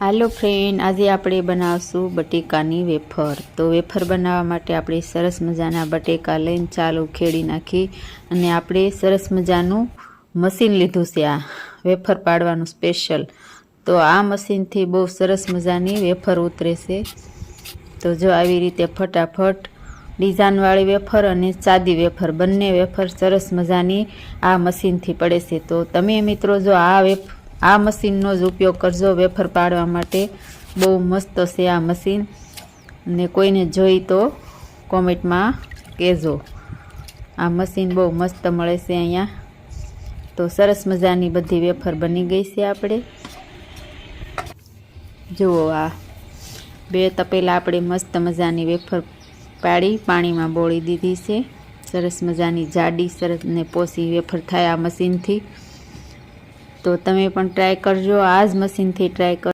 Hello friend, आज આપણે બનાવશું બટેકાની વેફર। તો વેફર બનાવવા માટે આપણે સરસ મજાના બટેકા લઈને ચાલુ ખેડી નાખી અને આપણે સરસ મજાનું મશીન લીધું છે આ વેફર પાડવાનું સ્પેશિયલ। તો આ મશીનથી બહુ સરસ મજાની વેફર ઉતરે છે। તો જો આવી રીતે ફટાફટ ડિઝાઇનવાળી વેફર અને સાદી વેફર બંને વેફર સરસ મજાની આ મશીનથી પડે છે। તો તમે મિત્રો જો આ મશીનનો જ ઉપયોગ કરજો વેફર પાડવા માટે। બહુ મસ્ત છે આ મશીન ને કોઈને જોઈ તો કોમેન્ટમાં કહેજો। આ મશીન બહુ મસ્ત મળે છે અહીંયા। તો સરસ મજાની બધી વેફર બની ગઈ છે। આપણે જુઓ આ બે તપેલા આપણે મસ્ત મજાની વેફર પાડી પાણીમાં બોળી દીધી છે। સરસ મજાની જાડી સરસ ને પોસી વેફર થાય આ મશીનથી। તો તમે પણ ટ્રાય કરજો, આ જ મશીનથી ટ્રાય કરજો।